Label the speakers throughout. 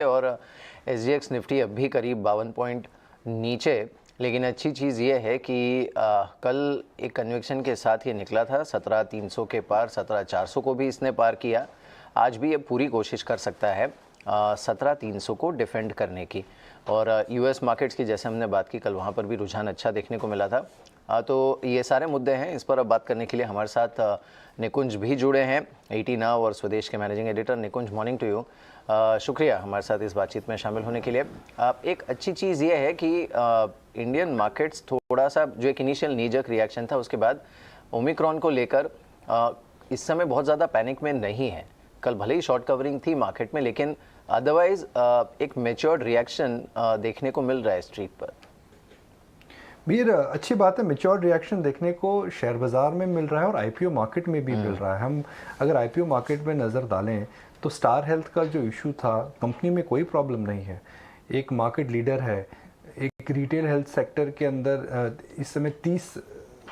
Speaker 1: और SGX Nifty अब भी करीब 52 पॉइंट नीचे। लेकिन अच्छी चीज़ ये है कि कल एक कन्विक्शन के साथ ये निकला था 17,300 के पार, 17,400 को भी इसने पार किया। आज भी ये पूरी कोशिश कर सकता है 17,300 को डिफेंड करने की। और US मार्केट्स की जैसे हमने बात की कल, वहाँ पर भी रुझान अच्छा देखने को मिला था। तो ये सारे मुद्दे हैं, इस पर अब बात करने के लिए हमारे साथ निकुंज भी जुड़े हैं, 80 नाउ और स्वदेश के managing editor. Nikunj, morning to you. शुक्रिया हमारे साथ इस बातचीत में शामिल होने के लिए। एक अच्छी चीज़ ये है कि इंडियन मार्केट्स थोड़ा सा जो एक इनिशियल नीजक रिएक्शन था, उसके बाद ओमिक्रॉन को लेकर इस समय बहुत ज़्यादा पैनिक में नहीं है। कल भले ही शॉर्ट कवरिंग थी मार्केट में, लेकिन अदरवाइज एक मैच्योर्ड रिएक्शन देखने को मिल रहा है स्ट्रीट पर।
Speaker 2: मीर, अच्छी बात है, मैच्योर रिएक्शन देखने को शेयर बाज़ार में मिल रहा है और IPO मार्केट में भी मिल रहा है। हम अगर IPO मार्केट में नज़र डालें तो स्टार हेल्थ का जो इशू था, कंपनी में कोई प्रॉब्लम नहीं है, एक मार्केट लीडर है, एक रिटेल हेल्थ सेक्टर के अंदर इस समय 30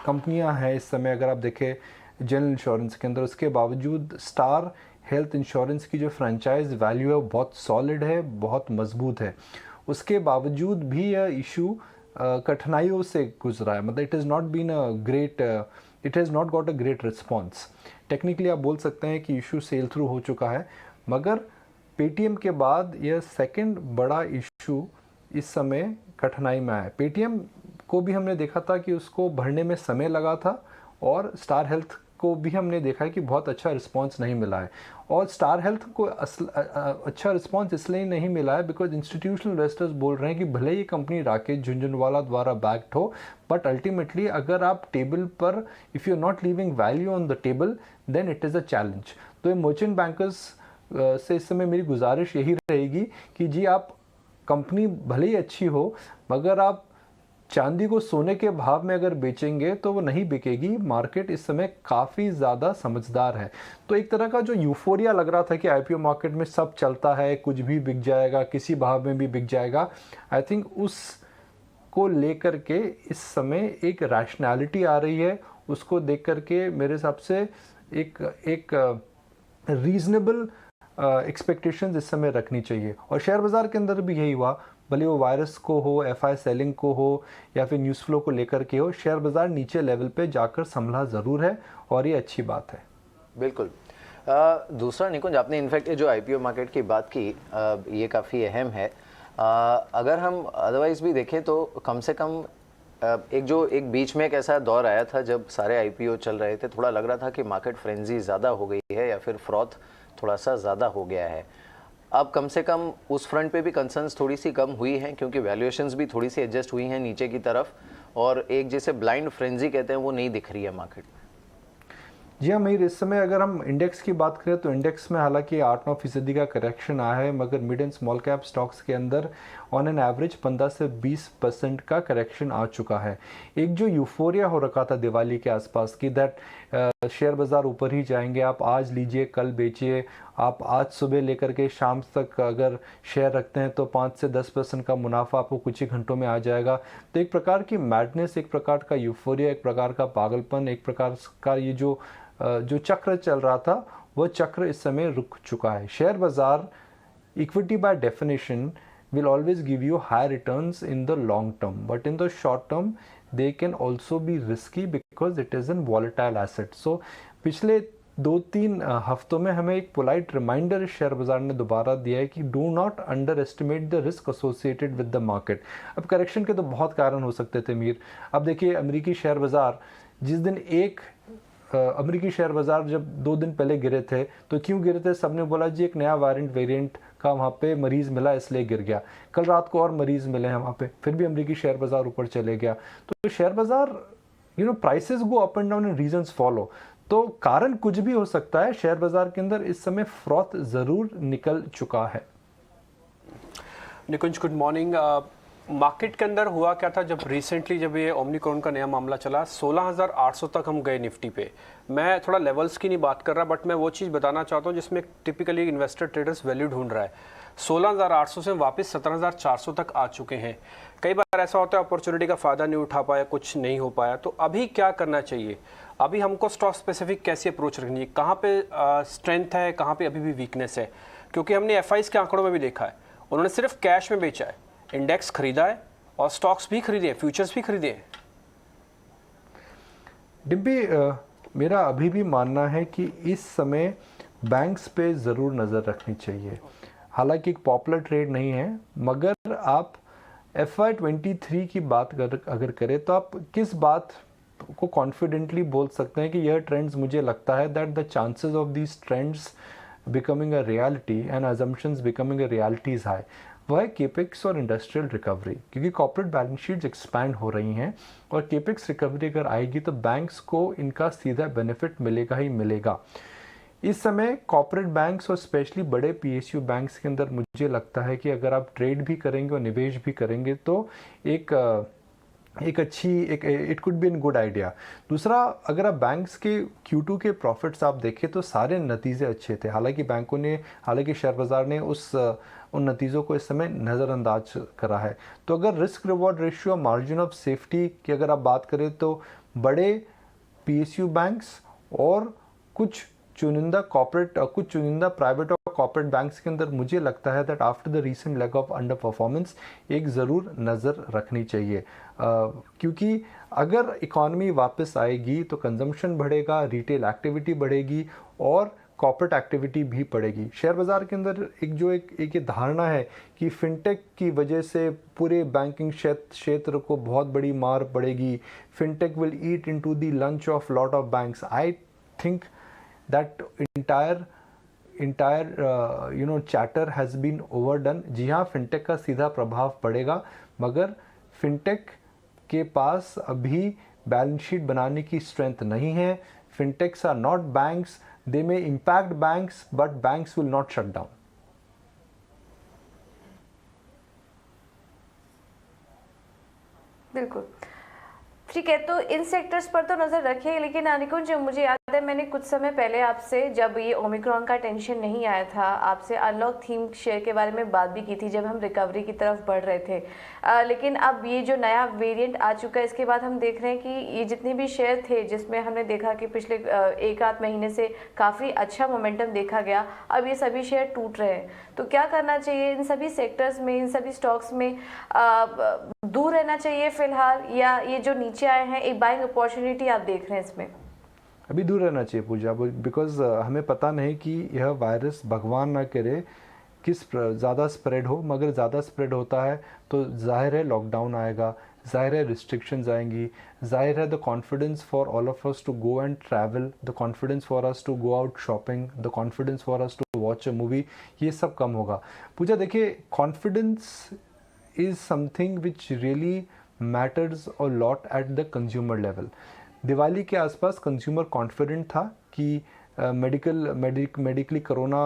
Speaker 2: कंपनियां हैं इस समय अगर आप देखें जनरल इंश्योरेंस के अंदर। उसके बावजूद स्टार हेल्थ इंश्योरेंस की जो फ्रेंचाइज वैल्यू है वो बहुत सॉलिड है, बहुत मजबूत है। उसके बावजूद भी यह इशू कठिनाइयों से गुजरा है। मतलब it has not got a great response. Technically आप बोल सकते हैं कि इशू सेल थ्रू हो चुका है, मगर पेटीएम के बाद यह सेकंड बड़ा इशू इस समय कठिनाई में आया। पेटीएम को भी हमने देखा था कि उसको भरने में समय लगा था, और स्टार हेल्थ को भी हमने देखा है कि बहुत अच्छा रिस्पांस नहीं मिला है। और स्टार हेल्थ को अच्छा रिस्पांस इसलिए नहीं मिला है बिकॉज इंस्टीट्यूशनल इन्वेस्टर्स बोल रहे हैं कि भले ही कंपनी राकेश झुनझुनवाला द्वारा बैक्ड हो, बट अल्टीमेटली अगर आप टेबल पर if you are not leaving value on the table then it is a challenge. तो ये मर्चेंट बैंकर्स से इस समय मेरी गुजारिश यही रहेगी कि जी, आप कंपनी भले ही अच्छी हो, मगर आप चांदी को सोने के भाव में अगर बेचेंगे तो वो नहीं बिकेगी। मार्केट इस समय काफ़ी ज़्यादा समझदार है। तो एक तरह का जो यूफोरिया लग रहा था कि IPO मार्केट में सब चलता है, कुछ भी बिक जाएगा, किसी भाव में भी बिक जाएगा, आई थिंक उस को लेकर के इस समय एक रैशनैलिटी आ रही है। उसको देख करके मेरे हिसाब से एक रीजनेबल एक्सपेक्टेशंस इस समय रखनी चाहिए। और शेयर बाज़ार के अंदर भी यही हुआ, भले वो वायरस को हो, FI सेलिंग को हो, या फिर न्यूज़ फ्लो को लेकर के हो, शेयर बाज़ार नीचे लेवल पे जाकर संभला ज़रूर है, और ये अच्छी बात है।
Speaker 1: बिल्कुल। दूसरा निकुंज, आपने इनफैक्ट ये जो IPO मार्केट की बात की, ये काफ़ी अहम है। अगर हम अदरवाइज भी देखें तो कम से कम एक बीच में एक ऐसा दौर आया था जब सारे IPO चल रहे थे, थोड़ा लग रहा था कि मार्केट फ्रेंजी ज़्यादा हो गई है या फिर फ्रॉथ थोड़ा सा ज़्यादा हो गया है। अब कम से कम उस फ्रंट पे भी कंसर्न्स थोड़ी सी कम हुई हैं, क्योंकि वैल्यूएशंस भी थोड़ी सी एडजस्ट हुई हैं नीचे की तरफ, और एक जैसे ब्लाइंड फ्रेंजी कहते हैं वो नहीं दिख रही है मार्केट में।
Speaker 2: जी हाँ मीर, इस समय अगर हम इंडेक्स की बात करें तो इंडेक्स में हालांकि 8-9% का करेक्शन आया है, मगर mid and small cap stocks के अंदर ऑन एन एवरेज 15 से 20% का करेक्शन आ चुका है। एक जो यूफोरिया हो रखा था दिवाली के आसपास की, दैट शेयर बाज़ार ऊपर ही जाएंगे, आप आज लीजिए कल बेचिए, आप आज सुबह लेकर के शाम तक अगर शेयर रखते हैं तो 5 से 10% का मुनाफा आपको कुछ ही घंटों में आ जाएगा। तो एक प्रकार की मैडनेस, एक प्रकार का यूफोरिया, एक प्रकार का पागलपन, एक प्रकार का ये जो चक्र चल रहा था, वो चक्र इस समय रुक चुका है। शेयर बाज़ार equity by definition will always give you high returns in the long term, but in the short term they can also be risky because it is a volatile asset. So पिछले 2-3 हफ्तों में हमें एक polite reminder share बाज़ार ने दोबारा दिया है कि do not under estimate the risk associated with the market. अब करेक्शन के तो बहुत कारण हो सकते थे मीर। अब देखिए, अमेरिकी शेयर बाज़ार जिस दिन अमेरिकी शेयर बाज़ार जब 2 दिन पहले गिरे थे, तो क्यों गिरे थे? सबने बोला जी एक नया वेरिएंट का वहाँ पे मरीज़ मिला इसलिए गिर गया। कल रात को और मरीज़ मिले हैं वहाँ पे, फिर भी अमेरिकी शेयर बाज़ार ऊपर चले गया। तो शेयर बाज़ार prices go up and down and reasons follow. तो कारण कुछ भी हो सकता है। शेयर बाज़ार के अंदर इस समय फ्रॉथ ज़रूर निकल चुका है।
Speaker 3: निकुंज, गुड मॉर्निंग। मार्केट के अंदर हुआ क्या था जब रिसेंटली जब ये ओमिक्रॉन का नया मामला चला, 16,800 तक हम गए निफ्टी पे। मैं थोड़ा लेवल्स की नहीं बात कर रहा, बट मैं वो चीज़ बताना चाहता हूँ जिसमें टिपिकली इन्वेस्टर ट्रेडर्स वैल्यू ढूंढ रहा है। 16,800 से वापस 17,400 तक आ चुके हैं। कई बार ऐसा होता है अपॉर्चुनिटी का फ़ायदा नहीं उठा पाया, कुछ नहीं हो पाया, तो अभी क्या करना चाहिए? अभी हमको स्टॉक स्पेसिफिक कैसी अप्रोच रखनी है? कहाँ पे स्ट्रेंथ है, कहाँ पे अभी भी वीकनेस है? क्योंकि हमने FIs के आंकड़ों में भी देखा है, उन्होंने सिर्फ कैश में बेचा है, इंडेक्स खरीदा है और स्टॉक्स भी खरीदे हैं, फ्यूचर्स भी खरीदे हैं।
Speaker 2: डिम्पी, मेरा अभी भी मानना है कि इस समय बैंक्स पे ज़रूर नज़र रखनी चाहिए। हालांकि एक पॉपुलर ट्रेड नहीं है, मगर आप FY23 की बात अगर करें तो आप किस बात को कॉन्फिडेंटली बोल सकते हैं कि यह ट्रेंड्स, मुझे लगता है that the chances of these trends becoming a reality and assumptions becoming a reality is high, वह है केपेक्स और इंडस्ट्रियल रिकवरी। क्योंकि कॉर्पोरेट बैलेंस शीट्स एक्सपैंड हो रही हैं और केपेक्स रिकवरी अगर आएगी तो बैंक्स को इनका सीधा बेनिफिट मिलेगा ही मिलेगा। इस समय कॉर्पोरेट बैंक्स और स्पेशली बड़े PSU बैंक्स के अंदर मुझे लगता है कि अगर आप ट्रेड भी करेंगे और निवेश भी करेंगे तो एक अच्छी it could be an good idea. दूसरा, अगर आप बैंक्स के Q2 के प्रॉफिट्स आप देखें तो सारे नतीजे अच्छे थे। हालांकि शेयर बाज़ार ने उन नतीजों को इस समय नज़रअंदाज करा है। तो अगर risk reward ratio, margin of safety की अगर आप बात करें तो बड़े PSU बैंक्स और कुछ चुनिंदा प्राइवेट और कॉर्पोरेट बैंक्स के अंदर मुझे लगता है that after the recent leg of under performance एक ज़रूर नज़र रखनी चाहिए। क्योंकि अगर इकॉनमी वापस आएगी तो कंजम्पशन बढ़ेगा, रिटेल एक्टिविटी बढ़ेगी और कॉर्पोरेट एक्टिविटी भी बढ़ेगी। शेयर बाज़ार के अंदर एक धारणा है कि फिनटेक की वजह से पूरे बैंकिंग क्षेत्र को बहुत बड़ी मार पड़ेगी। Fintech will eat into the lunch of lot of banks. I think that entire chatter has been overdone। जी हाँ, फिनटेक का सीधा प्रभाव पड़ेगा, मगर फिनटेक के पास अभी बैलेंस शीट बनाने की स्ट्रेंथ नहीं है। Fintechs are not banks, they may impact banks but banks will not shut down.
Speaker 4: बिल्कुल ठीक है, तो इन सेक्टर्स पर तो नज़र रखें, लेकिन निकुंज, मुझे याद है मैंने कुछ समय पहले आपसे, जब ये ओमिक्रॉन का टेंशन नहीं आया था, आपसे अनलॉक थीम शेयर के बारे में बात भी की थी जब हम रिकवरी की तरफ बढ़ रहे थे। लेकिन अब ये जो नया वेरिएंट आ चुका है, इसके बाद हम देख रहे हैं कि ये जितने भी शेयर थे जिसमें हमने देखा कि पिछले एक आध महीने से काफ़ी अच्छा मोमेंटम देखा गया, अब ये सभी शेयर टूट रहे हैं। तो क्या करना चाहिए इन सभी सेक्टर्स में, इन सभी स्टॉक्स में? दूर रहना चाहिए फिलहाल, या ये जो नीचे आए हैं एक बाइंग अपॉर्चुनिटी आप देख रहे हैं इसमें?
Speaker 2: अभी दूर रहना चाहिए पूजा, बिकॉज हमें पता नहीं कि यह वायरस, भगवान ना करे, किस ज़्यादा स्प्रेड हो। मगर ज़्यादा स्प्रेड होता है तो जाहिर है लॉकडाउन आएगा, जाहिर है रिस्ट्रिक्शंस आएंगी, जाहिर है the confidence for all of us to go and travel, the confidence for us to go out shopping, the confidence for us to watch a movie, ये सब कम होगा। पूजा देखिए, confidence is something which really matters a lot at the consumer level। Diwali के आसपास consumer confident था कि medically corona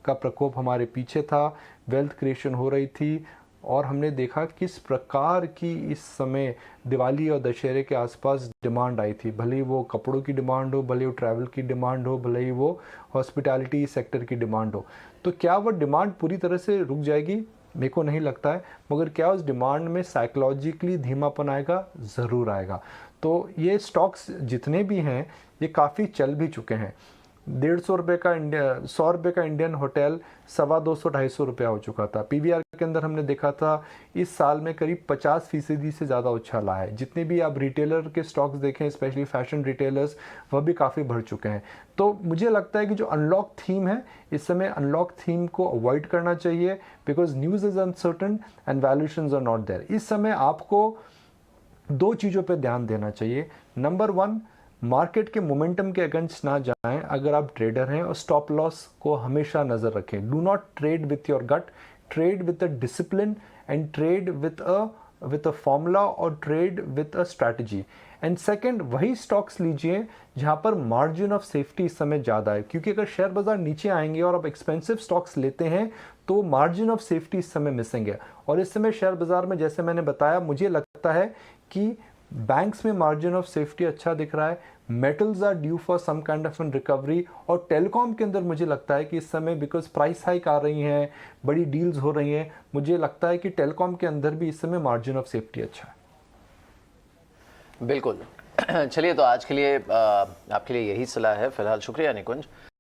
Speaker 2: का प्रकोप हमारे पीछे था, वेल्थ क्रिएशन हो रही थी, और हमने देखा किस प्रकार की इस समय दिवाली और दशहरे के आसपास डिमांड आई थी। भले ही वो कपड़ों की डिमांड हो, भले ही वो ट्रैवल की डिमांड हो, भले ही वो हॉस्पिटैलिटी सेक्टर की डिमांड हो। तो क्या वो डिमांड पूरी तरह से रुक जाएगी? मेरे को नहीं लगता है, मगर क्या उस डिमांड में साइकोलॉजिकली धीमापन आएगा? ज़रूर आएगा। तो ये स्टॉक्स जितने भी हैं ये काफ़ी चल भी चुके हैं। 150 रुपये का 100 रुपये का इंडियन होटल 250-250 रुपया हो चुका था। PVR के अंदर हमने देखा था इस साल में करीब 50% से ज़्यादा उछाल आया है। जितने भी आप रिटेलर के स्टॉक्स देखें, स्पेशली फैशन रिटेलर्स, वह भी काफ़ी बढ़ चुके हैं। तो मुझे लगता है कि जो अनलॉक थीम है, इस समय अनलॉक थीम को अवॉइड करना चाहिए, because news is uncertain and valuations are not there. इस समय आपको 2 चीज़ों पर ध्यान देना चाहिए। नंबर 1, मार्केट के मोमेंटम के अगेंस्ट ना जाएं अगर आप ट्रेडर हैं, और स्टॉप लॉस को हमेशा नज़र रखें। Do not trade with your gut, trade with a discipline and trade with a formula और trade with a strategy. And second, वही स्टॉक्स लीजिए जहां पर मार्जिन ऑफ सेफ्टी इस समय ज़्यादा है, क्योंकि अगर शेयर बाजार नीचे आएंगे और आप एक्सपेंसिव स्टॉक्स लेते हैं तो मार्जिन ऑफ सेफ्टी इस समय मिसिंग है। और इस समय शेयर बाजार में, जैसे मैंने बताया, मुझे लगता है कि बैंक्स में मार्जिन ऑफ सेफ्टी अच्छा दिख रहा है, metals are due for some kind of an recovery, और टेलीकॉम के अंदर मुझे लगता है कि इस समय बिकॉज प्राइस हाइक आ रही हैं, बड़ी डील्स हो रही हैं, मुझे लगता है कि टेलीकॉम के अंदर भी इस समय मार्जिन ऑफ सेफ्टी अच्छा है।
Speaker 1: बिल्कुल। चलिए, तो आज के लिए आपके लिए यही सलाह है फिलहाल। शुक्रिया निकुंज।